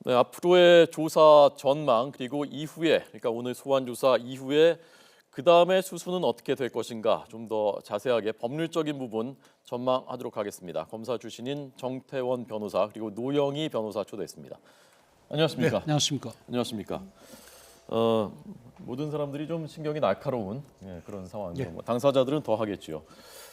네, 앞으로의 조사 전망 그리고 이후에 그러니까 오늘 소환 조사 이후에 그 다음의 수순은 어떻게 될 것인가 좀 더 자세하게 법률적인 부분 전망하도록 하겠습니다. 검사 출신인 정태원 변호사 그리고 노영희 변호사 초대했습니다. 안녕하십니까? 네, 안녕하십니까? 안녕하십니까? 모든 사람들이 좀 신경이 날카로운 그런 상황이죠. 예. 당사자들은 더 하겠지요.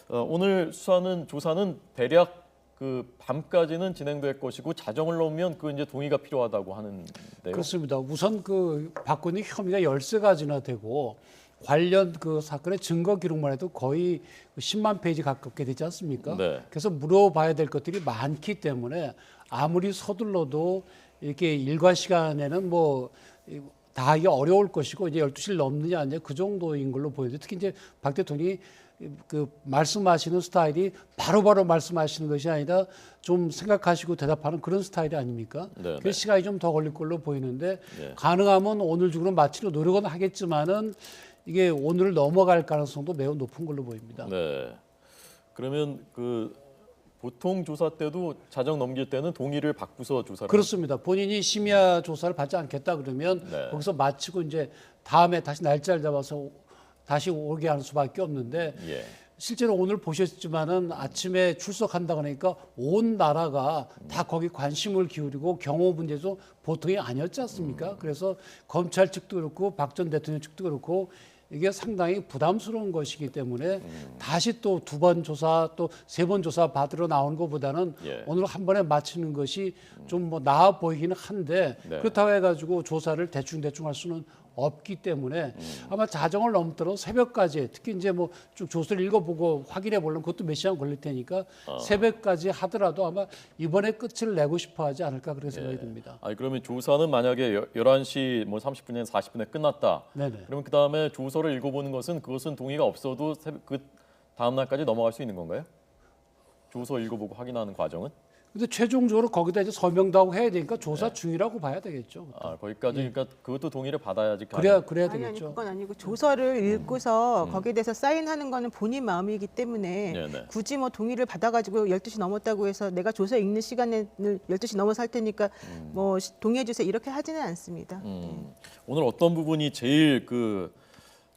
오늘 수사는 조사는 대략 그 밤까지는 진행될 것이고 자정을 넘으면 그 이제 동의가 필요하다고 하는데요. 그렇습니다. 우선 그 받고 있는 혐의가 13가지나 되고 관련 그 사건의 증거 기록만 해도 거의 10만 페이지 가깝게 되지 않습니까? 네. 그래서 물어봐야 될 것들이 많기 때문에 아무리 서둘러도 이렇게 일과 시간에는 뭐 다 하기 어려울 것이고 이제 12시를 넘느냐 아니냐 그 정도인 걸로 보이는데 특히 이제 박 대통령이 그 말씀하시는 스타일이 바로바로 말씀하시는 것이 아니라 좀 생각하시고 대답하는 그런 스타일이 아닙니까? 네, 그래서 시간이 좀 더 걸릴 걸로 보이는데 네. 가능하면 오늘 중으로 마치려 노력은 하겠지만은 이게 오늘을 넘어갈 가능성도 매우 높은 걸로 보입니다. 네. 그러면 그 보통 조사 때도 자정 넘길 때는 동의를 받고서 조사를 그렇습니다. 본인이 심야 조사를 받지 않겠다 그러면 네. 거기서 마치고 이제 다음에 다시 날짜를 잡아서 다시 오게 하는 수밖에 없는데 예. 실제로 오늘 보셨지만은 아침에 출석한다 그러니까 온 나라가 다 거기 관심을 기울이고 경호 문제도 보통이 아니었지 않습니까? 그래서 검찰 측도 그렇고 박 전 대통령 측도 그렇고 이게 상당히 부담스러운 것이기 때문에 다시 또 2번 조사 또 3번 조사 받으러 나오는 것보다는 예. 오늘 한 번에 마치는 것이 좀 뭐 나아 보이기는 한데 네. 그렇다고 해가지고 조사를 대충 할 수는 없기 때문에 아마 자정을 넘도록 새벽까지 특히 이제 뭐 쭉 조서를 읽어보고 확인해 보려면 그것도 몇 시간 걸릴 테니까 새벽까지 하더라도 아마 이번에 끝을 내고 싶어하지 않을까 그렇게 생각이 듭니다. 아니 그러면 조사는 만약에 11시 뭐 30분에 40분에 끝났다. 네네. 그러면 그 다음에 조서를 읽어보는 것은 그것은 동의가 없어도 그 다음 날까지 넘어갈 수 있는 건가요? 조서 읽어보고 확인하는 과정은? 근데 최종적으로 거기다 이제 설명도 하고 해야 되니까 조사 중이라고 봐야 되겠죠. 거기까지 그러니까 그것도 동의를 받아야지. 그래야 아니 되겠죠. 그건 아니고 조서를 읽고서 거기에 대해서 사인하는 거는 본인 마음이기 때문에 네네. 굳이 뭐 동의를 받아가지고 12시 넘었다고 해서 내가 조서 읽는 시간을 12시 넘어서 할 테니까 뭐 동의해 주세요 이렇게 하지는 않습니다. 오늘 어떤 부분이 제일 그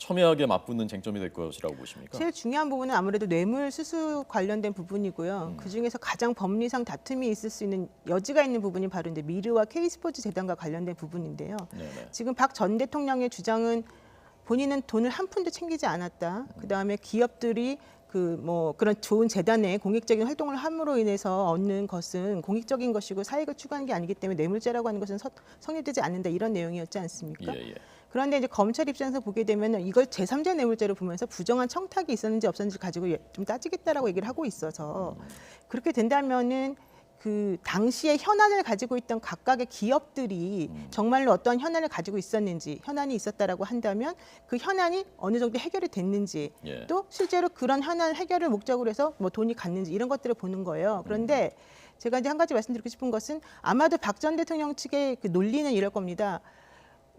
첨예하게 맞붙는 쟁점이 될 것이라고 보십니까? 제일 중요한 부분은 아무래도 뇌물 수수 관련된 부분이고요. 그 중에서 가장 법리상 다툼이 있을 수 있는 여지가 있는 부분이 바로 이제 미르와 K스포츠 재단과 관련된 부분인데요. 네네. 지금 박 전 대통령의 주장은 본인은 돈을 한 푼도 챙기지 않았다. 그 다음에 기업들이 그 뭐 그런 좋은 재단에 공익적인 활동을 함으로 인해서 얻는 것은 공익적인 것이고 사익을 추구하는 게 아니기 때문에 뇌물죄라고 하는 것은 성립되지 않는다 이런 내용이었지 않습니까? 예. 그런데 이제 검찰 입장에서 보게 되면 이걸 제3자 뇌물죄로 보면서 부정한 청탁이 있었는지 없었는지 가지고 좀 따지겠다라고 얘기를 하고 있어서 그렇게 된다면은 그 당시에 현안을 가지고 있던 각각의 기업들이 정말로 어떤 현안을 가지고 있었는지 현안이 있었다라고 한다면 그 현안이 어느 정도 해결이 됐는지 예. 또 실제로 그런 현안 해결을 목적으로 해서 뭐 돈이 갔는지 이런 것들을 보는 거예요. 그런데 제가 이제 한 가지 말씀드리고 싶은 것은 아마도 박 전 대통령 측의 그 논리는 이럴 겁니다.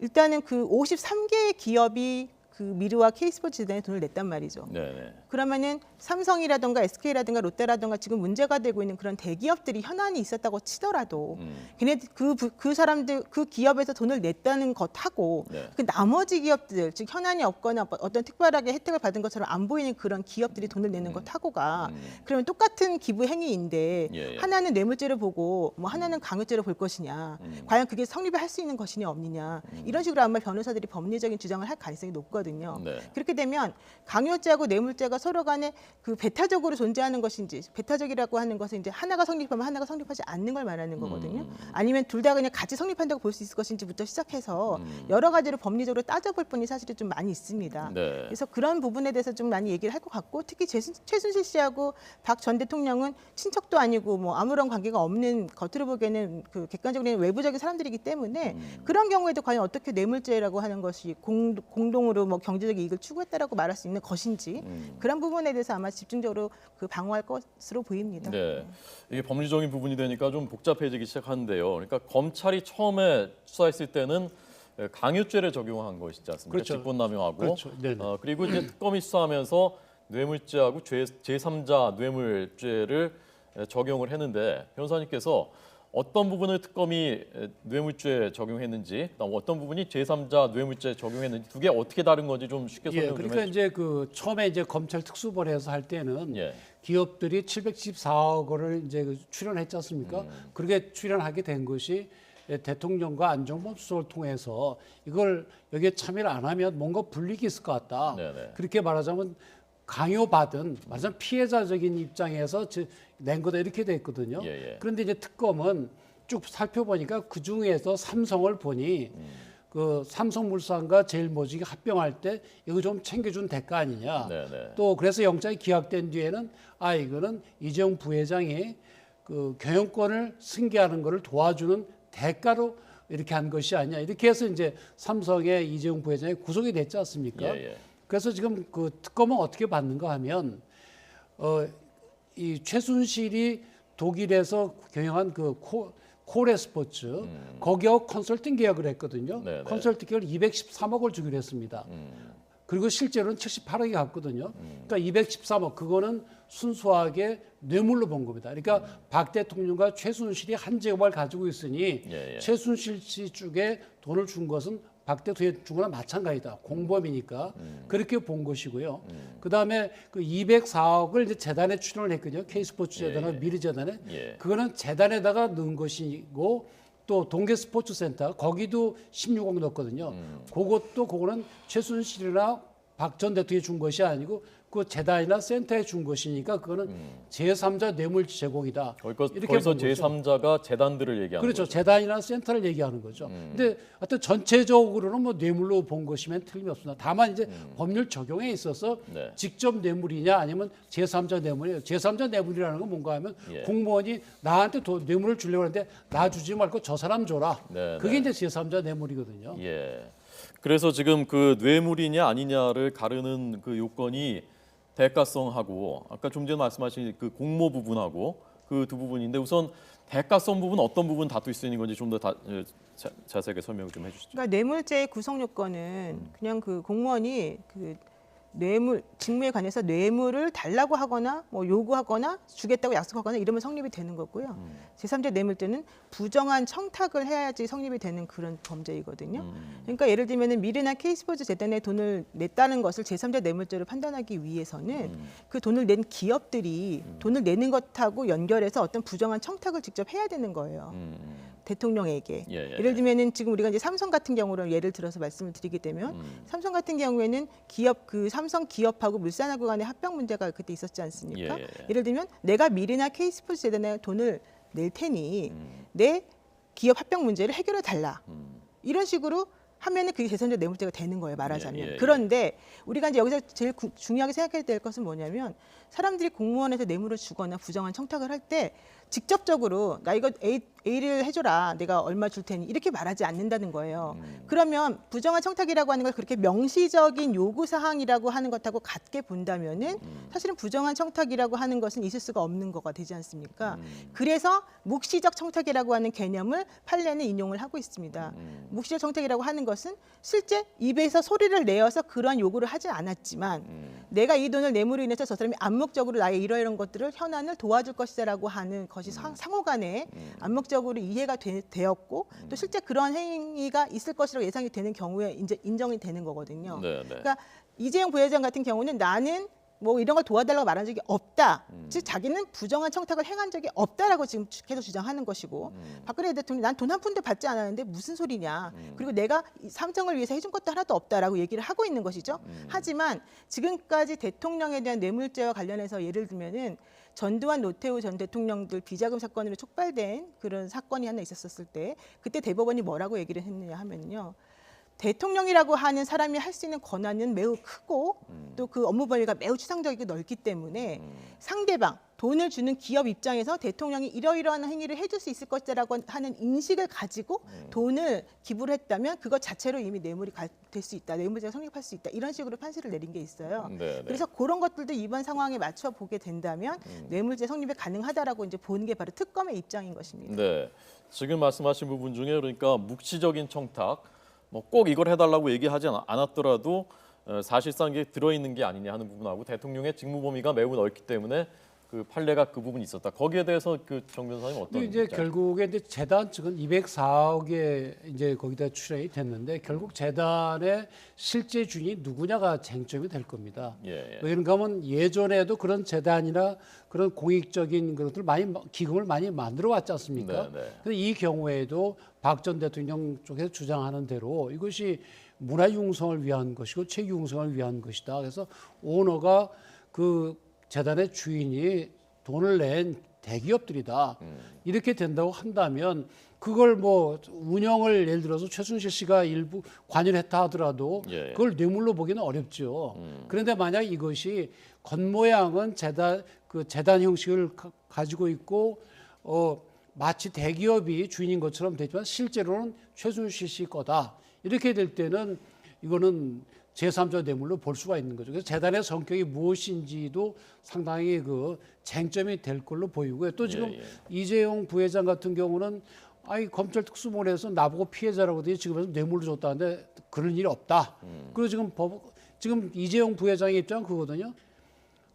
일단은 그 53개의 기업이 그 미르와 K스포츠 재단에 돈을 냈단 말이죠. 네네. 그러면은 삼성이라든가 SK라든가 롯데라든가 지금 문제가 되고 있는 그런 대기업들이 현안이 있었다고 치더라도 걔네 그 사람들 그 기업에서 돈을 냈다는 것하고 네. 그 나머지 기업들 즉 현안이 없거나 어떤 특별하게 혜택을 받은 것처럼 안 보이는 그런 기업들이 돈을 내는 것하고가 그러면 똑같은 기부 행위인데 예. 하나는 뇌물죄를 보고 뭐 하나는 강요죄를 볼 것이냐 과연 그게 성립을 할 수 있는 것이냐 없느냐 이런 식으로 아마 변호사들이 법리적인 주장을 할 가능성이 높거든요. 네. 그렇게 되면 강요죄하고 뇌물죄가 서로 간에 그 배타적으로 존재하는 것인지 배타적이라고 하는 것은 이제 하나가 성립하면 하나가 성립하지 않는 걸 말하는 거거든요. 아니면 둘 다 그냥 같이 성립한다고 볼 수 있을 것인지부터 시작해서 여러 가지로 법리적으로 따져볼 분이 사실은 좀 많이 있습니다. 네. 그래서 그런 부분에 대해서 좀 많이 얘기를 할 것 같고 특히 최순실 씨하고 박 전 대통령은 친척도 아니고 뭐 아무런 관계가 없는 겉으로 보기에는 그 객관적인 외부적인 사람들이기 때문에 그런 경우에도 과연 어떻게 뇌물죄라고 하는 것이 공동으로 뭐 경제적 이익을 추구했다라고 말할 수 있는 것인지 그런 부분에 대해서 아마 집중적으로 그 방어할 것으로 보입니다. 네. 이게 법리적인 부분이 되니까 좀 복잡해지기 시작하는데요. 그러니까 검찰이 처음에 수사했을 때는 강요죄를 적용한 것이지 않습니까? 그렇죠. 직권남용하고. 그렇죠. 네네. 그리고 이제 특검이 수사하면서 뇌물죄하고 제3자 뇌물죄를 적용을 했는데 변호사님께서 어떤 부분을 특검이 뇌물죄 적용했는지, 그다음 어떤 부분이 제3자 뇌물죄 적용했는지 두 개 어떻게 다른 건지 좀 쉽게 설명 좀 그러니까 해주세요. 이제 그 처음에 이제 검찰 특수본에서 할 때는 예. 기업들이 714억 원을 이제 출연했지 않습니까? 그렇게 출연하게 된 것이 대통령과 안종범 수석을 통해서 이걸 여기에 참여를 안 하면 뭔가 불이익이 있을 것 같다. 네네. 그렇게 말하자면 강요받은 말하자면 피해자적인 입장에서 낸 거다 이렇게 돼 있거든요. 예. 그런데 이제 특검은 쭉 살펴보니까 그 중에서 삼성을 보니 그 삼성물산과 제일모직이 합병할 때 이거 좀 챙겨준 대가 아니냐. 네네. 또 그래서 영장이 기각된 뒤에는 이거는 이재용 부회장이 그 경영권을 승계하는 것을 도와주는 대가로 이렇게 한 것이 아니냐. 이렇게 해서 이제 삼성의 이재용 부회장이 구속이 됐지 않습니까? 예. 그래서 지금 그 특검은 어떻게 받는가 하면 이 최순실이 독일에서 경영한 그 코레 스포츠 거기하고 컨설팅 계약을 했거든요. 네네. 컨설팅 계약을 213억을 주기로 했습니다. 그리고 실제로는 78억이 갔거든요. 그러니까 213억 그거는 순수하게 뇌물로 본 겁니다. 그러니까 박 대통령과 최순실이 한 직업을 가지고 있으니 예. 최순실 씨 쪽에 돈을 준 것은 박 대통령이 준 거나 마찬가지다. 공범이니까 그렇게 본 것이고요. 그다음에 그 204억을 이제 재단에 출연을 했거든요. K스포츠 재단과 미르 재단에. 예. 그거는 재단에다가 넣은 것이고 또 동계 스포츠 센터 거기도 16억 넣었거든요. 그거는 최순실이나 박 전 대통령이 준 것이 아니고 그 재단이나 센터에 준 것이니까 그거는 제3자 뇌물 제공이다. 거기서 본 거죠. 제3자가 재단들을 얘기하는 그렇죠. 거죠. 재단이나 센터를 얘기하는 거죠. 근데 하여튼 전체적으로는 뭐 뇌물로 본 것이면 틀림이 없습니다. 다만 이제 법률 적용에 있어서 네. 직접 뇌물이냐 아니면 제3자 뇌물이에요. 제3자 뇌물이라는 건 뭔가 하면 예. 공무원이 나한테 뇌물을 주려고 하는데 나 주지 말고 저 사람 줘라. 네, 그게 이제 제3자 뇌물이거든요. 예. 그래서 지금 그 뇌물이냐 아니냐를 가르는 그 요건이 대가성하고 아까 좀 전에 말씀하신 그 공모 부분하고 그 두 부분인데 우선 대가성 부분 어떤 부분 다투 있는 건지 좀 더 자세하게 설명을 좀 해주시죠. 그러니까 뇌물죄의 구성 요건은 그냥 그 공무원이 그 뇌물 직무에 관해서 뇌물을 달라고 하거나 뭐 요구하거나 주겠다고 약속하거나 이러면 성립이 되는 거고요. 제3자 뇌물죄는 부정한 청탁을 해야지 성립이 되는 그런 범죄이거든요. 그러니까 예를 들면은 미르나 K스포츠 재단에 돈을 냈다는 것을 제3자 뇌물죄로 판단하기 위해서는 그 돈을 낸 기업들이 돈을 내는 것하고 연결해서 어떤 부정한 청탁을 직접 해야 되는 거예요. 대통령에게. 예. 예를 들면은 지금 우리가 이제 삼성 같은 경우로 예를 들어서 말씀을 드리게 되면 삼성 같은 경우에는 기업 그 삼성 기업하고 물산하고 간의 합병 문제가 그때 있었지 않습니까? 예. 예를 들면 내가 미르나 K스포츠 재단에 돈을 낼 테니 내 기업 합병 문제를 해결해 달라. 이런 식으로 하면은 그게 제3자 뇌물죄가 되는 거예요, 말하자면. 예. 그런데 우리가 이제 여기서 제일 중요하게 생각해야 될 것은 뭐냐면 사람들이 공무원한테 뇌물을 주거나 부정한 청탁을 할 때 직접적으로 나 이거 A를 해줘라, 내가 얼마 줄 테니 이렇게 말하지 않는다는 거예요. 그러면 부정한 청탁이라고 하는 걸 그렇게 명시적인 요구 사항이라고 하는 것하고 같게 본다면은 사실은 부정한 청탁이라고 하는 것은 있을 수가 없는 거가 되지 않습니까? 그래서 묵시적 청탁이라고 하는 개념을 판례는 인용을 하고 있습니다. 묵시적 청탁이라고 하는 것은 실제 입에서 소리를 내어서 그러한 요구를 하지 않았지만 내가 이 돈을 뇌물로 인해서 저 사람이 암묵적으로 나의 이러이러한 것들을 현안을 도와줄 것이다라고 하는 것이 상호간에 암묵적으로 이해가 되었고 또 실제 그런 행위가 있을 것이라고 예상이 되는 경우에 이제 인정이 되는 거거든요. 네. 그러니까 이재용 부회장 같은 경우는 나는 뭐 이런 걸 도와달라고 말한 적이 없다. 즉 자기는 부정한 청탁을 행한 적이 없다라고 지금 계속 주장하는 것이고 박근혜 대통령이 난 돈 한 푼도 받지 않았는데 무슨 소리냐. 그리고 내가 삼성을 위해서 해준 것도 하나도 없다라고 얘기를 하고 있는 것이죠. 하지만 지금까지 대통령에 대한 뇌물죄와 관련해서 예를 들면은 전두환 노태우 전 대통령들 비자금 사건으로 촉발된 그런 사건이 하나 있었을 때 그때 대법원이 뭐라고 얘기를 했느냐 하면요. 대통령이라고 하는 사람이 할 수 있는 권한은 매우 크고 또 그 업무 범위가 매우 추상적이고 넓기 때문에 상대방 돈을 주는 기업 입장에서 대통령이 이러이러한 행위를 해줄 수 있을 것이라고 하는 인식을 가지고 돈을 기부를 했다면 그것 자체로 이미 뇌물이 될 수 있다, 뇌물죄가 성립할 수 있다 이런 식으로 판시를 내린 게 있어요. 네. 그래서 그런 것들도 이번 상황에 맞춰 보게 된다면 뇌물죄 성립이 가능하다라고 이제 보는 게 바로 특검의 입장인 것입니다. 네. 지금 말씀하신 부분 중에 그러니까 묵시적인 청탁 뭐 꼭 이걸 해달라고 얘기하지 않았더라도 사실상 이게 들어있는 게 아니냐 하는 부분하고 대통령의 직무 범위가 매우 넓기 때문에 그 판례가 그 부분이 있었다. 거기에 대해서 그 정 변호사님 어떤? 근데 이제 입장? 결국에 이제 재단 측은 204억에 이제 거기다 출연이 됐는데 결국 재단의 실제 주인이 누구냐가 쟁점이 될 겁니다. 예. 왜 그런가 하면 예전에도 그런 재단이나 그런 공익적인 것들 많이 기금을 많이 만들어 왔지 않습니까? 네. 근데 이 경우에도 박 전 대통령 쪽에서 주장하는 대로 이것이 문화 융성을 위한 것이고 체육 융성을 위한 것이다. 그래서 오너가 그 재단의 주인이 돈을 낸 대기업들이다. 이렇게 된다고 한다면 그걸 뭐 운영을 예를 들어서 최순실 씨가 일부 관여했다 하더라도 예. 그걸 뇌물로 보기는 어렵죠. 그런데 만약 이것이 겉모양은 재단 형식을 가지고 있고 마치 대기업이 주인인 것처럼 되지만 실제로는 최순실 씨 거다. 이렇게 될 때는 이거는 제3자 뇌물로 볼 수가 있는 거죠. 그래서 재단의 성격이 무엇인지도 상당히 그 쟁점이 될 걸로 보이고요. 또 지금 이재용 부회장 같은 경우는 검찰 특수본에서 나보고 피해자라고 하더니 지금에서 뇌물을 줬다는데 그런 일이 없다. 그리고 지금 이재용 부회장의 입장은 그거거든요.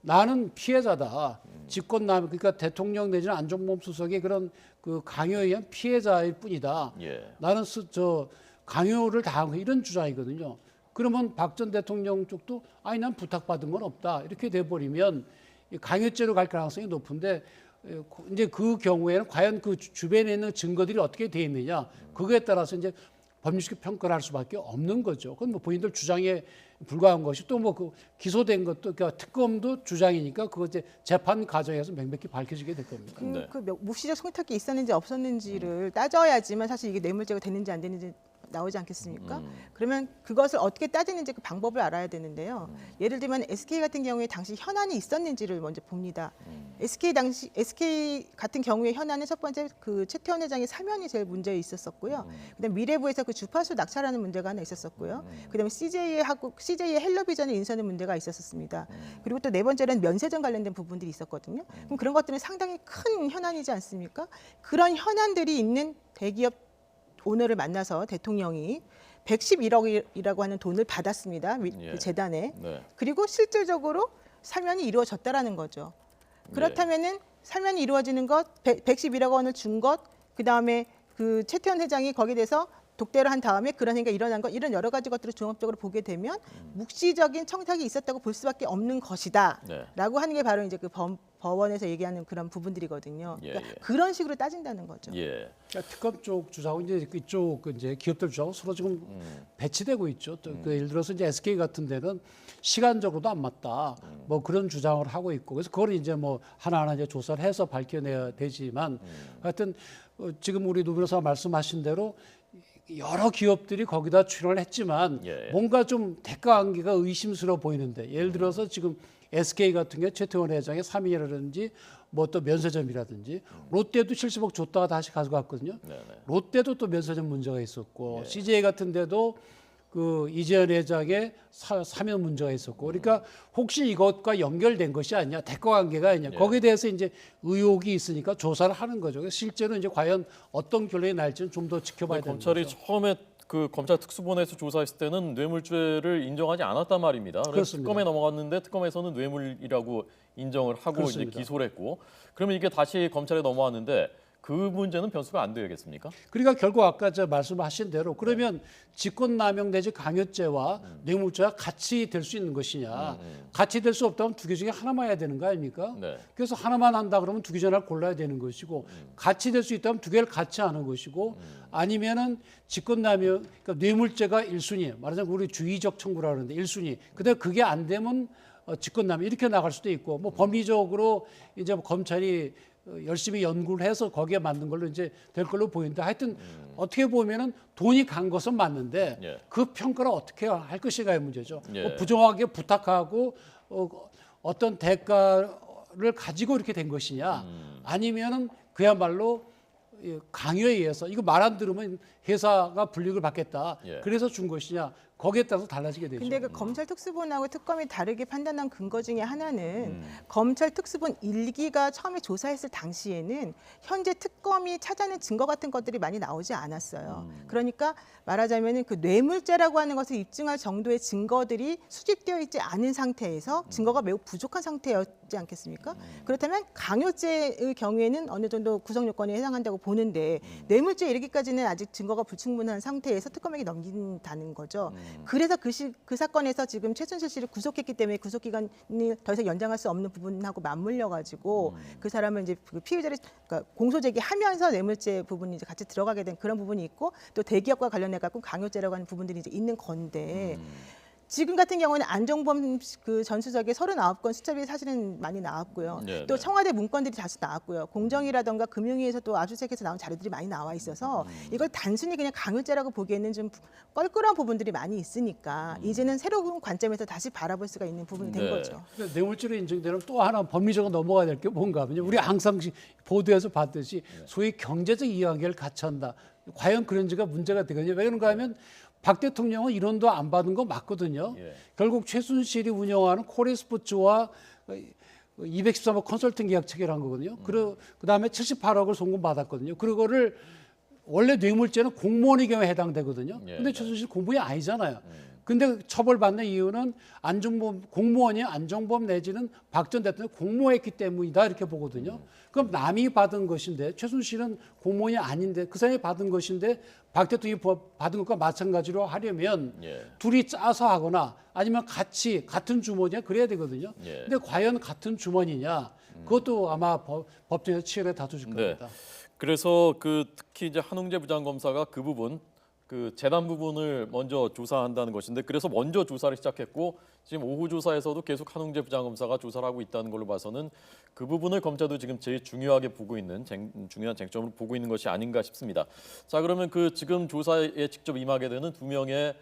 나는 피해자다. 직권남 그러니까 대통령 내지는 안종범 수석의 그런 그 강요에 의한 피해자일 뿐이다. 나는 강요를 당한 거 이런 주장이거든요. 그러면 박 전 대통령 쪽도 난 부탁받은 건 없다. 이렇게 돼버리면 강요죄로 갈 가능성이 높은데 이제 그 경우에는 과연 그 주변에 있는 증거들이 어떻게 돼 있느냐. 그거에 따라서 이제 법률적 평가를 할 수밖에 없는 거죠. 그건 뭐 본인들 주장에 불과한 것이 또 뭐 그 기소된 것도 그러니까 특검도 주장이니까 그거 이제 재판 과정에서 명백히 밝혀지게 될 겁니다. 그 묵시적 청탁이 있었는지 없었는지를 따져야지만 사실 이게 뇌물죄가 되는지 안 되는지 나오지 않겠습니까? 그러면 그것을 어떻게 따지는지 그 방법을 알아야 되는데요. 예를 들면 SK 같은 경우에 당시 현안이 있었는지를 먼저 봅니다. SK 같은 경우에 현안은 첫 번째 그 최태원 회장의 사면이 제일 문제에 있었었고요. 그다음 미래부에서 그 주파수 낙찰하는 문제가 하나 있었었고요. 그다음에 CJ의 헬로비전을 인수하는 문제가 있었습니다. 그리고 또 네 번째는 면세점 관련된 부분들이 있었거든요. 그럼 그런 것들은 상당히 큰 현안이지 않습니까? 그런 현안들이 있는 대기업 오너를 만나서 대통령이 111억이라고 하는 돈을 받았습니다. 그 재단에. 그리고 실질적으로 사면이 이루어졌다라는 거죠. 그렇다면은 사면이 이루어지는 것, 111억 원을 준 것, 그다음에 그 최태원 회장이 거기에 대해서 독대를 한 다음에 그런 행위가 일어난 것, 이런 여러 가지 것들을 종합적으로 보게 되면 묵시적인 청탁이 있었다고 볼 수밖에 없는 것이다라고 하는 게 바로 이제 그 법원에서 얘기하는 그런 부분들이거든요. 그러니까 그런 식으로 따진다는 거죠. 그러니까 특검 쪽 주장하고 이제 이쪽 이제 기업들 주장하고 서로 지금 배치되고 있죠. 또 그 예를 들어서 이제 SK 같은 데는 시간적으로도 안 맞다. 뭐 그런 주장을 하고 있고 그래서 그걸 이제 뭐 하나하나 이제 조사를 해서 밝혀내야 되지만 하여튼 지금 우리 노 변호사가 말씀하신 대로 여러 기업들이 거기다 출연을 했지만 뭔가 좀 대가 관계가 의심스러워 보이는데 예를 들어서 지금 SK 같은 경우 최태원 회장의 사면이라든지 뭐 또 면세점이라든지 롯데도 70억 줬다가 다시 가져갔거든요. 롯데도 또 면세점 문제가 있었고 CJ 같은 데도 그 이재현 회장의 사면 문제가 있었고 그러니까 혹시 이것과 연결된 것이 아니냐 대가 관계가 아니냐 거기에 대해서 이제 의혹이 있으니까 조사를 하는 거죠. 그래서 실제로 이제 과연 어떤 결론이 날지는 좀 더 지켜봐야 되는 거죠. 검찰이 처음에 그 검찰 특수본에서 조사했을 때는 뇌물죄를 인정하지 않았단 말입니다. 그래서 특검에 넘어갔는데 특검에서는 뇌물이라고 인정을 하고 이제 기소를 했고 그러면 이게 다시 검찰에 넘어왔는데 그 문제는 변수가 안 되겠습니까? 그러니까 결국 아까 말씀하신 대로 그러면 직권남용 내지 강요죄와 뇌물죄가 같이 될 수 있는 것이냐. 같이 될 수 없다면 두 개 중에 하나만 해야 되는 거 아닙니까? 그래서 하나만 한다 그러면 두 개 중에 하나를 골라야 되는 것이고 같이 될 수 있다면 두 개를 같이 하는 것이고 아니면은 직권남용 그러니까 뇌물죄가 1순위 말하자면 우리 주의적 청구라 그러는데 1순위 근데 그게 안 되면 직권남용 이렇게 나갈 수도 있고 뭐 법리적으로 이제 뭐 검찰이 열심히 연구를 해서 거기에 맞는 걸로 이제 될 걸로 보이는데 하여튼 어떻게 보면은 돈이 간 것은 맞는데 그 평가를 어떻게 할 것인가의 문제죠. 뭐 부정하게 부탁하고 어떤 대가를 가지고 이렇게 된 것이냐 아니면은 그야말로 강요에 의해서 이거 말 안 들으면 회사가 불이익을 받겠다. 그래서 준 것이냐 거기에 따라서 달라지게 되죠. 근데 그 검찰 특수본하고 특검이 다르게 판단한 근거 중에 하나는 검찰 특수본 1기가 처음에 조사했을 당시에는 현재 특검이 찾아낸 증거 같은 것들이 많이 나오지 않았어요. 그러니까 말하자면은 그 뇌물죄라고 하는 것을 입증할 정도의 증거들이 수집되어 있지 않은 상태에서 증거가 매우 부족한 상태였지 않겠습니까? 그렇다면 강요죄의 경우에는 어느 정도 구성 요건에 해당한다고 보는데 뇌물죄에 이르기까지는 아직 증거가 불충분한 상태에서 특검에게 넘긴다는 거죠. 그래서 그 사건에서 지금 최순실 씨를 구속했기 때문에 구속 기간이 더 이상 연장할 수 없는 부분하고 맞물려 가지고 그 사람을 이제 그 피의자를 그러니까 공소 제기하면서 뇌물죄 부분이 이제 같이 들어가게 된 그런 부분이 있고 또 대기업과 관련해 갖고 강요죄라고 하는 부분들이 이제 있는 건데 지금 같은 경우는 안종범 그 전수석의 39건 수첩이 사실은 많이 나왔고요. 네, 또 네. 청와대 문건들이 다시 나왔고요. 공정위라든가 금융위에서 또 압수수색에서 나온 자료들이 많이 나와 있어서 이걸 단순히 그냥 강요죄라고 보기에는 좀 껄끄러운 부분들이 많이 있으니까 이제는 새로운 관점에서 다시 바라볼 수가 있는 부분이 된 네. 거죠. 그러니까 뇌물죄로 인정되는 또 하나 법리적으로 넘어가야 될 게 뭔가 하면요. 우리 항상 보도에서 봤듯이 소위 경제적 이해관계를 같이 한다. 과연 그런지가 문제가 되거든요. 왜 그런가 하면 박 대통령은 이론도 안 받은 거 맞거든요. 예. 결국 최순실이 운영하는 코레스포츠와 213억 컨설팅 계약 체결한 거거든요. 그다음에 78억을 송금받았거든요. 그거를 원래 뇌물죄는 공무원의 경우에 해당되거든요. 예, 근데 예. 최순실 공무원이 아니잖아요. 근데 처벌받는 이유는 안종범 공무원이 안종범 내지는 박 전 대통령 공모했기 때문이다 이렇게 보거든요. 그럼 남이 받은 것인데 최순실은 공무원이 아닌데 그 사람이 받은 것인데 박 대통령이 받은 것과 마찬가지로 하려면 예. 둘이 짜서 하거나 아니면 같이 같은 주머니에 그래야 되거든요. 예. 근데 과연 같은 주머니냐? 그것도 아마 법정에서 치열하게 다투실 네. 겁니다. 그래서 그 특히 이제 한웅재 부장검사가 그 부분 그 재단 부분을 먼저 조사한다는 것인데 그래서 먼저 조사를 시작했고 지금 오후 조사에서도 계속 한웅재 부장검사가 조사를 하고 있다는 걸로 봐서는 그 부분을 검찰도 지금 제일 중요하게 보고 있는 중요한 쟁점으로 보고 있는 것이 아닌가 싶습니다. 자 그러면 그 지금 조사에 직접 임하게 되는 두 명의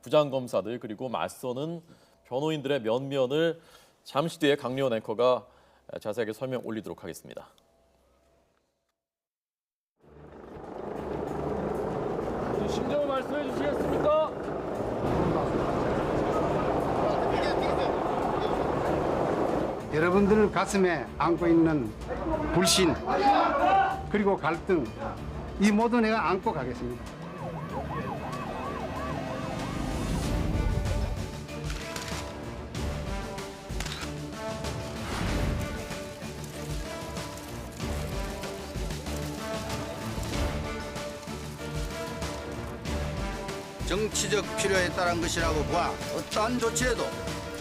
부장검사들 그리고 맞서는 변호인들의 면면을 잠시 뒤에 강리원 앵커가 자세하게 설명 올리도록 하겠습니다. 심정을 말씀해 주시겠습니까? 여러분들 가슴에 안고 있는 불신 그리고 갈등 이 모두 내가 안고 가겠습니다. 정치적 필요에 따른 것이라고 봐 어떠한 조치에도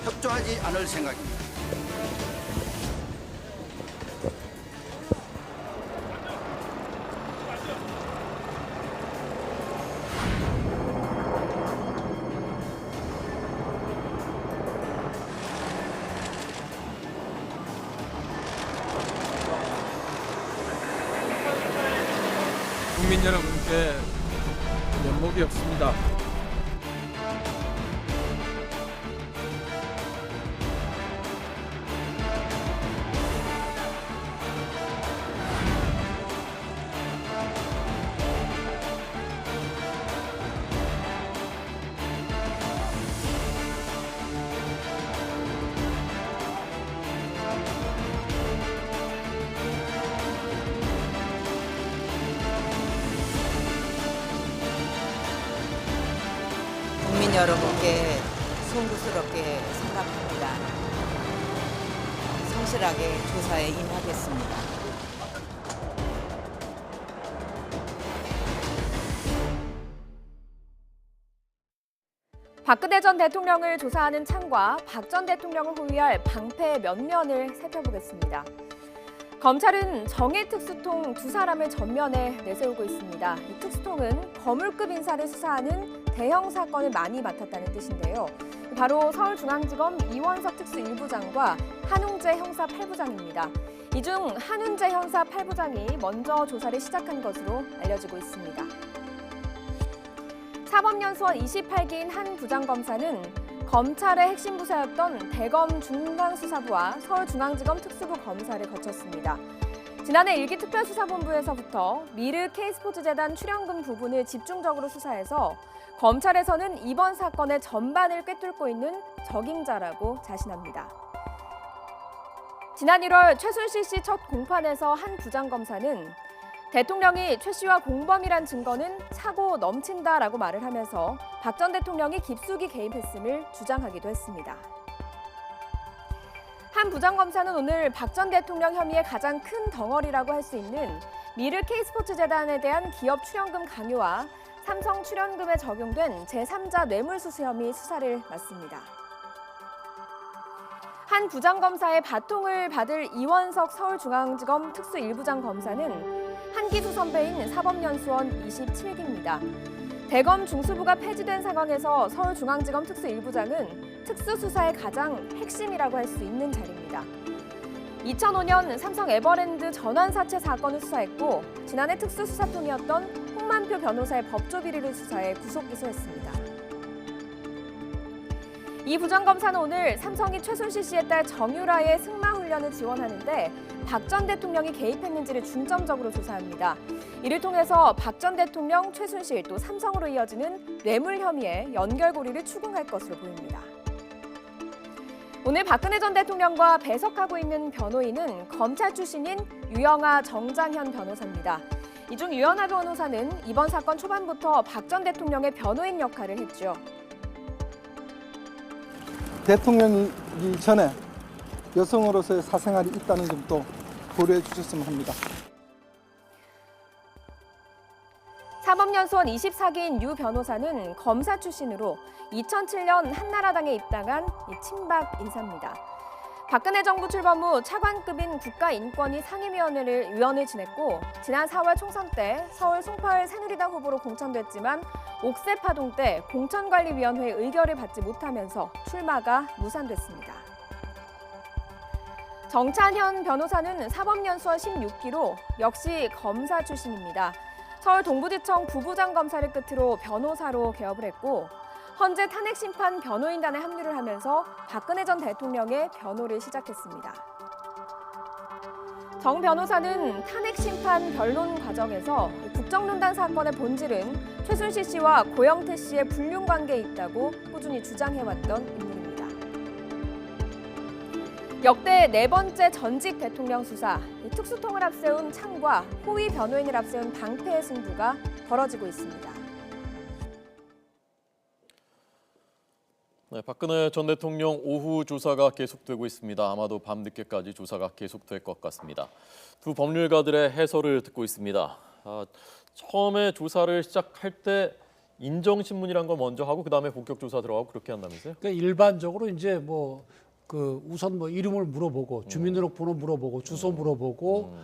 협조하지 않을 생각입니다. 국민 여러분께 면목이 없습니다. 국민 여러분께 송구스럽게 생각합니다. 성실하게 조사에 임하겠습니다. 박근혜 전 대통령을 조사하는 창과 박 전 대통령을 호위할 방패의 면면을 살펴보겠습니다. 검찰은 정의 특수통 두 사람을 전면에 내세우고 있습니다. 이 특수통은 거물급 인사를 수사하는 대형 사건을 많이 맡았다는 뜻인데요. 바로 서울중앙지검 이원석 특수 1부장과 한웅재 형사 8부장입니다. 이 중 한웅재 형사 8부장이 먼저 조사를 시작한 것으로 알려지고 있습니다. 사법연수원 28기인 한 부장검사는 검찰의 핵심 부서였던 대검 중간수사부와 서울중앙지검 특수부 검사를 거쳤습니다. 지난해 1기 특별수사본부에서부터 미르 K스포츠재단 출연금 부분을 집중적으로 수사해서 검찰에서는 이번 사건의 전반을 꿰뚫고 있는 적임자라고 자신합니다. 지난 1월 최순실 씨 첫 공판에서 한 부장검사는 대통령이 최 씨와 공범이란 증거는 차고 넘친다라고 말을 하면서 박 전 대통령이 깊숙이 개입했음을 주장하기도 했습니다. 한 부장검사는 오늘 박 전 대통령 혐의의 가장 큰 덩어리라고 할 수 있는 미르 K스포츠재단에 대한 기업 출연금 강요와 삼성 출연금에 적용된 제3자 뇌물수수 혐의 수사를 맡습니다. 한 부장검사의 바통을 받을 이원석 서울중앙지검 특수 1부장 검사는 한 기수 선배인 사법연수원 27기입니다. 대검 중수부가 폐지된 상황에서 서울중앙지검 특수 1부장은 특수수사의 가장 핵심이라고 할 수 있는 자리입니다. 2005년 삼성 에버랜드 전환사채 사건을 수사했고 지난해 특수수사통이었던 홍만표 변호사의 법조비리를 수사해 구속 기소했습니다. 이 부장검사는 오늘 삼성이 최순실 씨의 딸 정유라의 승마훈련을 지원하는데 박 전 대통령이 개입했는지를 중점적으로 조사합니다. 이를 통해서 박 전 대통령, 최순실 또 삼성으로 이어지는 뇌물 혐의의 연결고리를 추궁할 것으로 보입니다. 오늘 박근혜 전 대통령과 배석하고 있는 변호인은 검찰 출신인 유영하, 정장현 변호사입니다. 이 중 유영하 변호사는 이번 사건 초반부터 박 전 대통령의 변호인 역할을 했죠. 대통령이기 전에 여성으로서의 사생활이 있다는 점도 고려해 주셨으면 합니다. 사법연수원 24기인 유 변호사는 검사 출신으로 2007년 한나라당에 입당한 친박 인사입니다. 박근혜 정부 출범 후 차관급인 국가인권위 상임위원을 지냈고 지난 4월 총선 때 서울 송파을 새누리당 후보로 공천됐지만 옥새 파동 때 공천관리위원회 의결을 받지 못하면서 출마가 무산됐습니다. 정찬현 변호사는 사법연수원 16기로 역시 검사 출신입니다. 서울 동부지청 부부장 검사를 끝으로 변호사로 개업을 했고 헌재 탄핵심판 변호인단에 합류를 하면서 박근혜 전 대통령의 변호를 시작했습니다. 정 변호사는 탄핵심판 변론 과정에서 국정농단 사건의 본질은 최순실 씨와 고영태 씨의 불륜 관계에 있다고 꾸준히 주장해왔던 인물입니다. 역대 4번째 전직 대통령 수사, 특수통을 앞세운 창과 호위 변호인을 앞세운 방패의 승부가 벌어지고 있습니다. 네, 박근혜 전 대통령 오후 조사가 계속되고 있습니다. 아마도 밤늦게까지 조사가 계속될 것 같습니다. 두 법률가들의 해설을 듣고 있습니다. 처음에 조사를 시작할 때 인정신문이란 걸 먼저 하고 그다음에 본격 조사 들어가고 그렇게 한다면서요? 그러니까 일반적으로 이제 우선 이름을 물어보고 주민등록번호 물어보고 주소 물어보고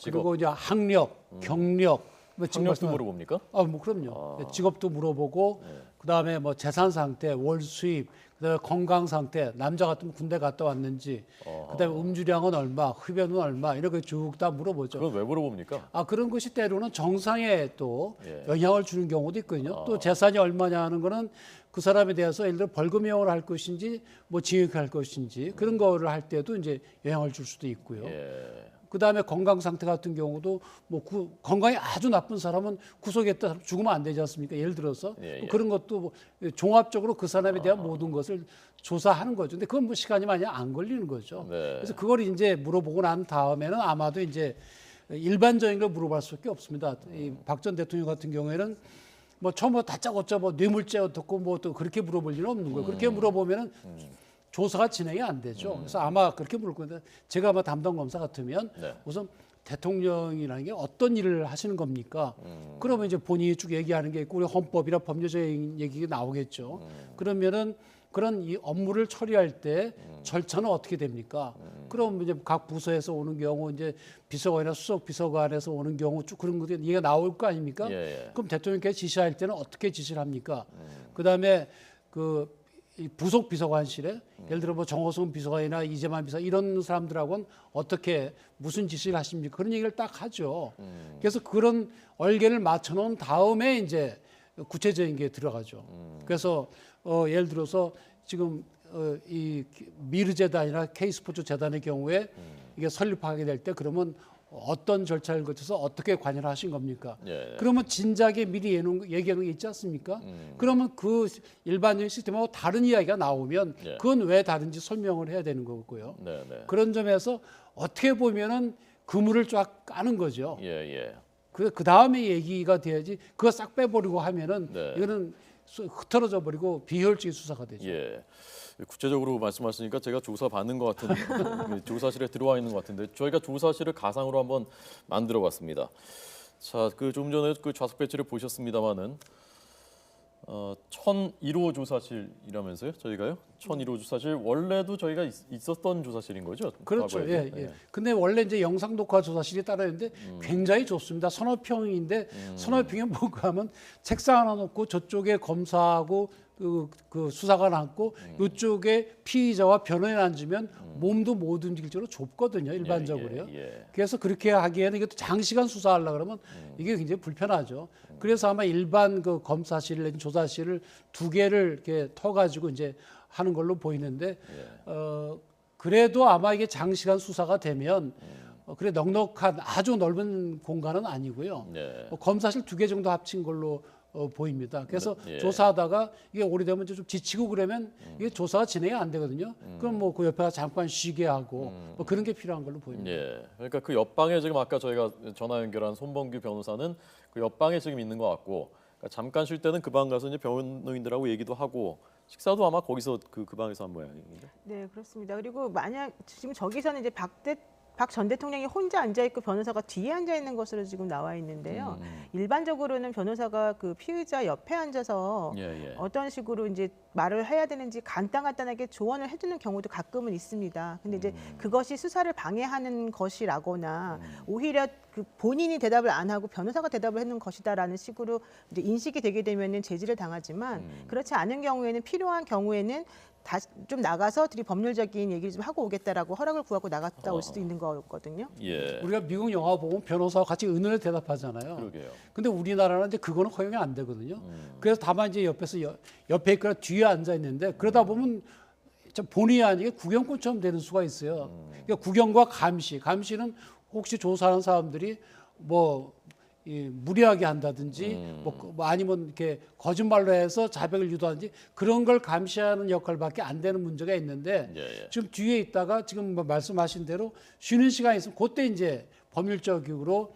그리고 이제 학력, 경력 학력도 물어봅니까? 그럼요. 직업도 물어보고 그다음에 재산 상태, 월 수입, 그다음에 건강 상태, 남자 같으면 군대 갔다 왔는지, 그다음에 음주량은 얼마, 흡연은 얼마 이런 거 쭉 다 물어보죠. 그건 왜 물어봅니까? 그런 것이 때로는 정상에 또 영향을 주는 경우도 있거든요. 또 재산이 얼마냐 하는 거는 그 사람에 대해서 예를 들어 벌금형을 할 것인지 징역할 것인지 그런 거를 할 때도 이제 영향을 줄 수도 있고요. 그다음에 건강 상태 같은 경우도 건강이 아주 나쁜 사람은 구속했다 죽으면 안 되지 않습니까? 예를 들어서 그런 것도 종합적으로 그 사람에 대한 모든 것을 조사하는 거죠. 근데 그건 시간이 많이 안 걸리는 거죠. 그래서 그걸 이제 물어보고 난 다음에는 아마도 이제 일반적인 걸 물어볼 수밖에 없습니다. 박 전 대통령 같은 경우에는 처음부터 다짜고짜 뇌물죄 어떻고 또 그렇게 물어볼 일은 없는 거예요. 그렇게 물어보면은 조사가 진행이 안 되죠. 그래서 아마 그렇게 물을 건데 제가 아마 담당 검사 같으면 우선 대통령이라는 게 어떤 일을 하시는 겁니까? 그러면 이제 본인이 쭉 얘기하는 게 있고 우리 헌법이나 법률적인 얘기가 나오겠죠. 그러면은 그런 이 업무를 처리할 때 절차는 어떻게 됩니까? 그럼 이제 각 부서에서 오는 경우 이제 비서관이나 수석 비서관에서 오는 경우 쭉 그런 것들이 얘기가 나올 거 아닙니까? 그럼 대통령께서 지시할 때는 어떻게 지시를 합니까? 그다음에 이 부속 비서관실에 예를 들어 정호성 비서관이나 이재만 비서 이런 사람들하고는 어떻게 무슨 지시를 하십니까? 그런 얘기를 딱 하죠. 그래서 그런 얼개를 맞춰놓은 다음에 이제 구체적인 게 들어가죠. 그래서 예를 들어서 지금 이 미르 재단이나 K스포츠 재단의 경우에 이게 설립하게 될 때 그러면 어떤 절차를 거쳐서 어떻게 관여를 하신 겁니까? 예. 그러면 진작에 미리 얘기해 놓은 게 있지 않습니까? 그러면 그 일반적인 시스템하고 다른 이야기가 나오면 예. 그건 왜 다른지 설명을 해야 되는 거고요. 네, 네. 그런 점에서 어떻게 보면은 그물을 쫙 까는 거죠. 예, 예. 그 다음에 얘기가 돼야지 그거 싹 빼버리고 하면은 네. 이거는 흐트러져 버리고 비효율적인 수사가 되죠. 예. 구체적으로 말씀하시니까 제가 조사 받는 것 같은 조사실에 들어와 있는 것 같은데 저희가 조사실을 가상으로 한번 만들어봤습니다. 자, 그 좀 전에 그 좌석 배치를 보셨습니다만은 1001호 조사실이라면서요? 저희가요? 1001호 조사실 원래도 저희가 있었던 조사실인 거죠? 그렇죠. 과거에도? 예, 예. 근데 원래 이제 영상 녹화 조사실이 따로 있는데 굉장히 좋습니다. 서너 평인데 서너 평에 뭔가 하면 책상 하나 놓고 저쪽에 검사하고 그 수사관 앉고 이쪽에 피의자와 변호인 앉으면 몸도 못 움직일 정도로 좁거든요. 일반적으로요. 예. 그래서 그렇게 하기에는 이것도 장시간 수사하려고 그러면 이게 굉장히 불편하죠. 그래서 아마 일반 그 검사실 내지 조사실을 두 개를 이렇게 터가지고 이제 하는 걸로 보이는데 그래도 아마 이게 장시간 수사가 되면 그래 넉넉한 아주 넓은 공간은 아니고요. 네. 검사실 두 개 정도 합친 걸로 보입니다. 그래서 예. 조사하다가 이게 오래되면 좀 지치고 그러면 이게 조사가 진행이 안 되거든요. 그럼 뭐 그 옆에 잠깐 쉬게 하고 뭐 그런 게 필요한 걸로 보입니다. 예. 그러니까 그 옆방에 지금 아까 저희가 전화 연결한 손범규 변호사는 그 옆방에 지금 있는 것 같고 그러니까 잠깐 쉴 때는 그 방 가서 이제 변호인들하고 얘기도 하고 식사도 아마 거기서 그 방에서 한 모양인데. 네, 그렇습니다. 그리고 만약 지금 저기서는 이제 박 전 대통령이 혼자 앉아 있고 변호사가 뒤에 앉아 있는 것으로 지금 나와 있는데요. 일반적으로는 변호사가 그 피의자 옆에 앉아서 예. 어떤 식으로 이제 말을 해야 되는지 간단하게 조언을 해주는 경우도 가끔은 있습니다. 근데 이제 그것이 수사를 방해하는 것이라거나 오히려 그 본인이 대답을 안 하고 변호사가 대답을 해놓은 것이다라는 식으로 이제 인식이 되게 되면은 제지를 당하지만 그렇지 않은 경우에는 필요한 경우에는 좀 나가서 법률적인 얘기를 좀 하고 오겠다라고 허락을 구하고 나갔다 올 수도 있는 거거든요. 예. 우리가 미국 영화 보면 변호사와 같이 의논을 대답하잖아요. 그러게요. 근데 우리나라는 이제 그거는 허용이 안 되거든요. 그래서 다만 이제 옆에서 옆에 있거나 뒤에 앉아 있는데 그러다 보면 본의 아니게 구경꾼처럼 되는 수가 있어요. 그러니까 구경과 감시는 혹시 조사하는 사람들이 무리하게 한다든지 뭐 아니면 이렇게 거짓말로 해서 자백을 유도하든지 그런 걸 감시하는 역할밖에 안 되는 문제가 있는데 예. 지금 뒤에 있다가 지금 말씀하신 대로 쉬는 시간이 있으면 그때 이제 법률적으로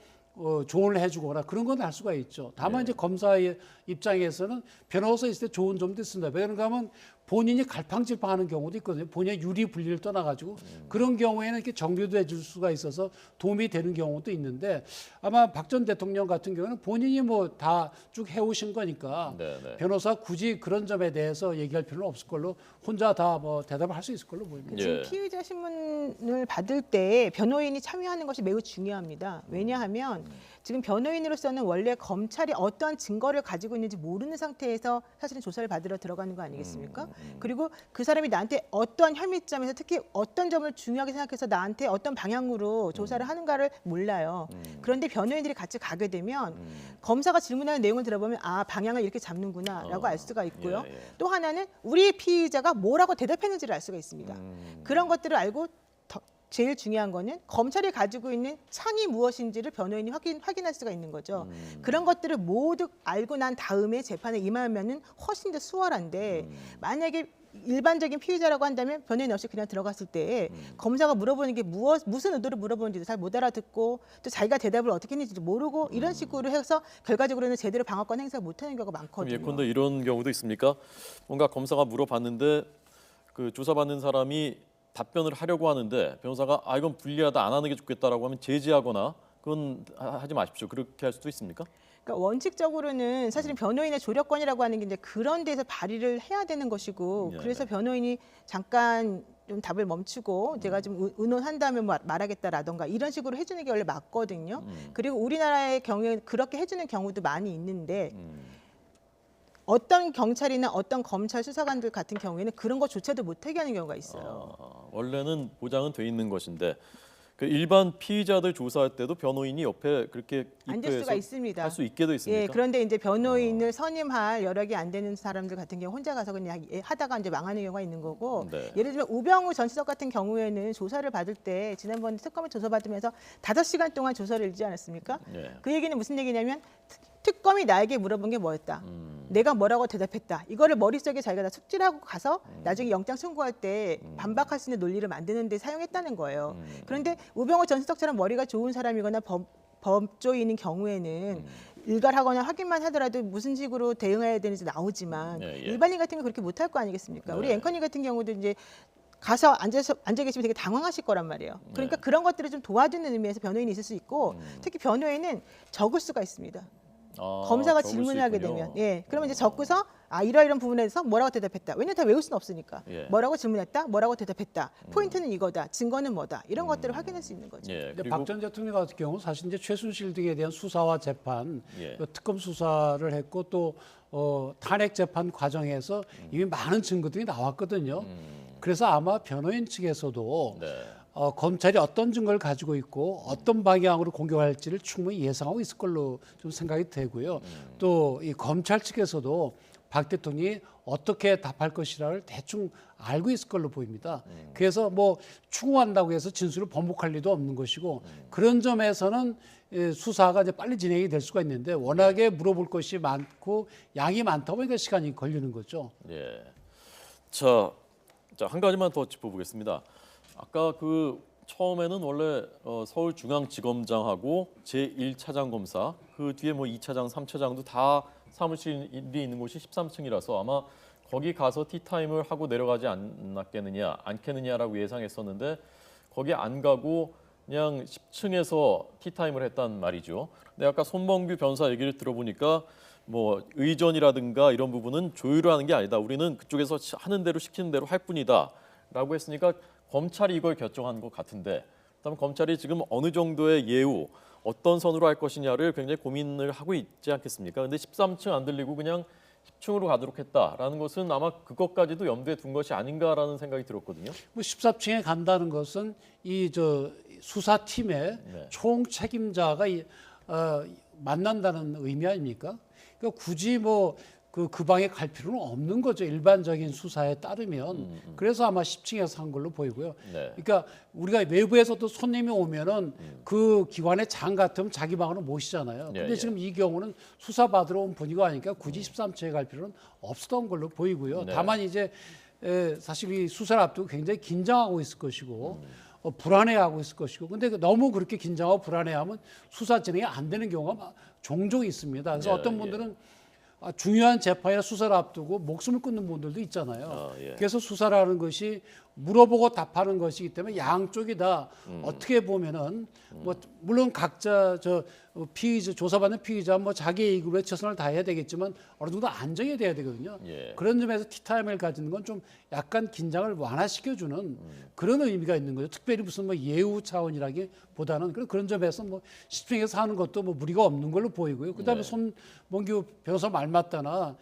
조언을 해주거나 그런 건 할 수가 있죠. 다만 이제 검사의 입장에서는 변호사 있을 때 좋은 점도 있습니다. 그런가 하면 본인이 갈팡질팡하는 경우도 있거든요. 본인의 유리 분리를 떠나가지고 그런 경우에는 이렇게 정비도 해줄 수가 있어서 도움이 되는 경우도 있는데 아마 박 전 대통령 같은 경우는 본인이 뭐 다 쭉 해오신 거니까 네네. 변호사 굳이 그런 점에 대해서 얘기할 필요는 없을 걸로 혼자 다 뭐 대답을 할 수 있을 걸로 보입니다. 지금 예. 피의자 신문을 받을 때 변호인이 참여하는 것이 매우 중요합니다. 왜냐하면 지금 변호인으로서는 원래 검찰이 어떠한 증거를 가지고 있는지 모르는 상태에서 사실은 조사를 받으러 들어가는 거 아니겠습니까? 그리고 그 사람이 나한테 어떤 혐의점에서 특히 어떤 점을 중요하게 생각해서 나한테 어떤 방향으로 조사를 하는가를 몰라요. 그런데 변호인들이 같이 가게 되면 검사가 질문하는 내용을 들어보면 아 방향을 이렇게 잡는구나라고 알 수가 있고요. 예. 또 하나는 우리 피의자가 뭐라고 대답했는지를 알 수가 있습니다. 그런 것들을 알고 제일 중요한 거는 검찰이 가지고 있는 창이 무엇인지를 변호인이 확인할 수가 있는 거죠. 그런 것들을 모두 알고 난 다음에 재판에 임하면은 훨씬 더 수월한데 만약에 일반적인 피의자라고 한다면 변호인 없이 그냥 들어갔을 때 검사가 물어보는 게 무슨 의도로 물어보는지도 잘 못 알아듣고 또 자기가 대답을 어떻게 했는지도 모르고 이런 식으로 해서 결과적으로는 제대로 방어권 행사 못하는 경우가 많거든요. 예컨대 이런 경우도 있습니까? 뭔가 검사가 물어봤는데 그 조사받는 사람이 답변을 하려고 하는데 변호사가 이건 불리하다 안 하는 게 좋겠다라고 하면 제지하거나 그건 하지 마십시오. 그렇게 할 수도 있습니까? 그러니까 원칙적으로는 사실은 변호인의 조력권이라고 하는 게 이제 그런 데서 발휘를 해야 되는 것이고 네. 그래서 변호인이 잠깐 좀 답을 멈추고 제가 좀 의논한다면 말하겠다라던가 이런 식으로 해주는 게 원래 맞거든요. 그리고 우리나라의 경우에 그렇게 해주는 경우도 많이 있는데 어떤 경찰이나 어떤 검찰 수사관들 같은 경우에는 그런 것조차도 못하게 하는 경우가 있어요. 원래는 보장은 돼 있는 것인데 그 일반 피의자들 조사할 때도 변호인이 옆에 그렇게 앉을 수가 입회해서 있습니다. 할 수 있게 돼 있습니까? 예, 그런데 이제 변호인을 선임할 여력이 안 되는 사람들 같은 경우 혼자 가서 그냥 하다가 이제 망하는 경우가 있는 거고, 네. 예를 들면 우병우 전 수석 같은 경우에는 조사를 받을 때 지난번 특검을 조사받으면서 5시간 동안 조사를 일지 않았습니까? 네. 그 얘기는 무슨 얘기냐면 특검이 나에게 물어본 게 뭐였다. 내가 뭐라고 대답했다. 이거를 머릿속에 자기가 다 숙지하고 가서 나중에 영장 청구할 때 반박할 수 있는 논리를 만드는 데 사용했다는 거예요. 그런데 우병우 전 수석처럼 머리가 좋은 사람이거나 법조인인 경우에는 일괄하거나 확인만 하더라도 무슨 식으로 대응해야 되는지 나오지만 예, 예. 일반인 같은 거 그렇게 못할 거 아니겠습니까? 우리 네. 앵커님 같은 경우도 이제 가서 앉아 계시면 되게 당황하실 거란 말이에요. 그러니까 네. 그런 것들을 좀 도와주는 의미에서 변호인이 있을 수 있고 특히 변호인은 적을 수가 있습니다. 검사가 적을 수 질문을 하게 있군요. 되면, 예, 그러면 이제 적고서 이러이런 부분에서 뭐라고 대답했다. 왜냐면 다 외울 수는 없으니까. 예. 뭐라고 질문했다, 뭐라고 대답했다. 포인트는 이거다, 증거는 뭐다. 이런 것들을 확인할 수 있는 거죠. 예. 근데 그리고 박 전 대통령 같은 경우 사실 이제 최순실 등에 대한 수사와 재판, 예. 특검 수사를 했고 또 탄핵 재판 과정에서 이미 많은 증거들이 나왔거든요. 그래서 아마 변호인 측에서도 네. 검찰이 어떤 증거를 가지고 있고 어떤 방향으로 공격할지를 충분히 예상하고 있을 걸로 좀 생각이 되고요. 또 이 검찰 측에서도 박 대통령이 어떻게 답할 것이라를 대충 알고 있을 걸로 보입니다. 그래서 뭐 추궁한다고 해서 진술을 번복할 리도 없는 것이고 그런 점에서는 수사가 이제 빨리 진행이 될 수가 있는데 워낙에 물어볼 것이 많고 양이 많다 보니까 시간이 걸리는 거죠. 예. 자, 한 가지만 더 짚어보겠습니다. 아까 그 처음에는 원래 서울중앙지검장하고 제1차장 검사 그 뒤에 뭐 2차장, 3차장도 다 사무실이 있는 곳이 13층이라서 아마 거기 가서 티타임을 하고 내려가지 않겠느냐라고 예상했었는데 거기 안 가고 그냥 10층에서 티타임을 했단 말이죠. 근데 아까 손범규 변호사 얘기를 들어보니까 뭐 의전이라든가 이런 부분은 조율을 하는 게 아니다. 우리는 그쪽에서 하는 대로 시키는 대로 할 뿐이다라고 했으니까 검찰이 이걸 결정한 것 같은데 그다음에 검찰이 지금 어느 정도의 예우, 어떤 선으로 할 것이냐를 굉장히 고민을 하고 있지 않겠습니까? 근데 13층 안 들리고 그냥 10층으로 가도록 했다라는 것은 아마 그것까지도 염두에 둔 것이 아닌가라는 생각이 들었거든요. 뭐 14층에 간다는 것은 이 수사팀의 네. 총 책임자가 만난다는 의미 아닙니까? 그러니까 굳이 뭐 그 방에 갈 필요는 없는 거죠. 일반적인 수사에 따르면. 그래서 아마 10층에서 한 걸로 보이고요. 네. 그러니까 우리가 외부에서도 손님이 오면은 그 기관의 장 같으면 자기 방으로 모시잖아요. 근데 예. 지금 이 경우는 수사 받으러 온 분이고 하니까 굳이 13층에 갈 필요는 없었던 걸로 보이고요. 네. 다만 이제 사실 이 수사를 앞두고 굉장히 긴장하고 있을 것이고 불안해하고 있을 것이고 근데 너무 그렇게 긴장하고 불안해하면 수사 진행이 안 되는 경우가 종종 있습니다. 그래서 예, 어떤 분들은 중요한 재판이나 수사를 앞두고 목숨을 끊는 분들도 있잖아요. 예. 그래서 수사를 하는 것이 물어보고 답하는 것이기 때문에 양쪽이 다 어떻게 보면은 뭐 물론 각자 피의자 조사받는 피의자 뭐 자기의 이익으로 최선을 다해야 되겠지만 어느 정도 안정이 돼야 되거든요. 예. 그런 점에서 티타임을 가지는 건 좀 약간 긴장을 완화시켜주는 그런 의미가 있는 거죠. 특별히 무슨 뭐 예우 차원이라기보다는 그런 점에서 뭐 10층에서 하는 것도 뭐 무리가 없는 걸로 보이고요. 그다음에 네. 손범규 변호사 말 맞다나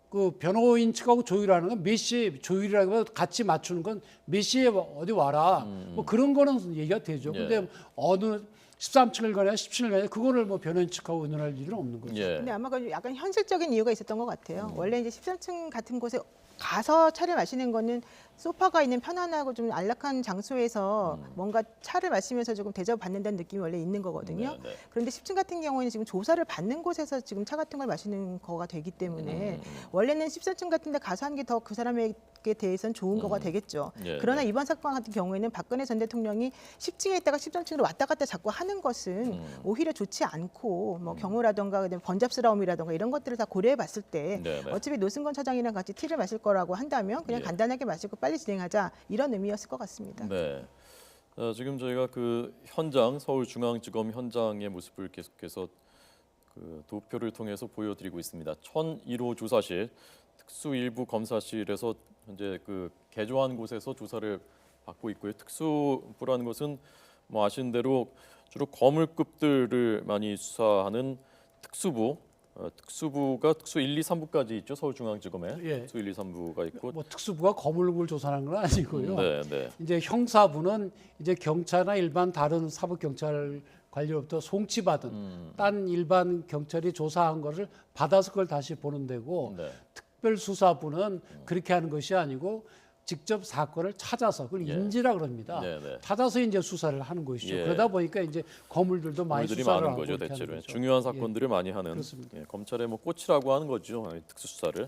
그 변호인 측하고 조율하는 건 몇 시에 조율이라고 같이 맞추는 건 몇 시에 어디 와라 뭐 그런 거는 얘기가 되죠. 예. 근데 어느 13층을 가냐 10층을 가냐 그거를 뭐 변호인 측하고 의논할 일은 없는 거죠. 예. 근데 아마 그 약간 현실적인 이유가 있었던 것 같아요. 원래 이제 13층 같은 곳에 가서 차를 마시는 거는 소파가 있는 편안하고 좀 안락한 장소에서 뭔가 차를 마시면서 조금 대접받는다는 느낌이 원래 있는 거거든요. 네, 네. 그런데 10층 같은 경우에는 지금 조사를 받는 곳에서 지금 차 같은 걸 마시는 거가 되기 때문에 원래는 13층 같은 데 가서 하는 게 더 그 사람에게 대해서는 좋은 거가 되겠죠. 예, 그러나 네. 이번 사건 같은 경우에는 박근혜 전 대통령이 10층에 있다가 13층으로 왔다 갔다 자꾸 하는 것은 오히려 좋지 않고 뭐 경호라든가 그다음에 번잡스러움이라든가 이런 것들을 다 고려해 봤을 때 네, 네. 어차피 노승건 차장이랑 같이 티를 마실 거라고 한다면 그냥 예. 간단하게 마시고 빨리 진행하자 이런 의미였을 것 같습니다. 네. 지금 저희가 그 현장 서울중앙지검 현장의 모습을 계속해서 그 도표를 통해서 보여드리고 있습니다. 1001호 조사실 특수일부 검사실에서 현재 그 개조한 곳에서 조사를 받고 있고요. 특수부라는 것은 뭐 아시는 대로 주로 거물급들을 많이 수사하는 특수부 특수부가 특수 1, 2, 3부까지 있죠. 서울중앙지검에 예. 특수 1, 2, 3부가 있고. 뭐 특수부가 거물을 조사하는 건 아니고요. 네, 네. 이제 형사부는 이제 경찰이나 일반 다른 사법 경찰 관료로부터 송치받은 딴 일반 경찰이 조사한 것을 받아서 그걸 다시 보는 데고 네. 특별수사부는 그렇게 하는 것이 아니고 직접 사건을 찾아서 그걸 예. 인지라 그럽니다. 네, 네. 찾아서 이제 수사를 하는 것이죠. 예. 그러다 보니까 이제 거물들도 많이 거물들이 수사를 많은 하고 거죠, 그렇게 하는 대체로. 거죠. 중요한 예. 사건들을 많이 하는 그렇습니다. 검찰의 뭐 꽃이라고 하는 거죠. 특수수사를.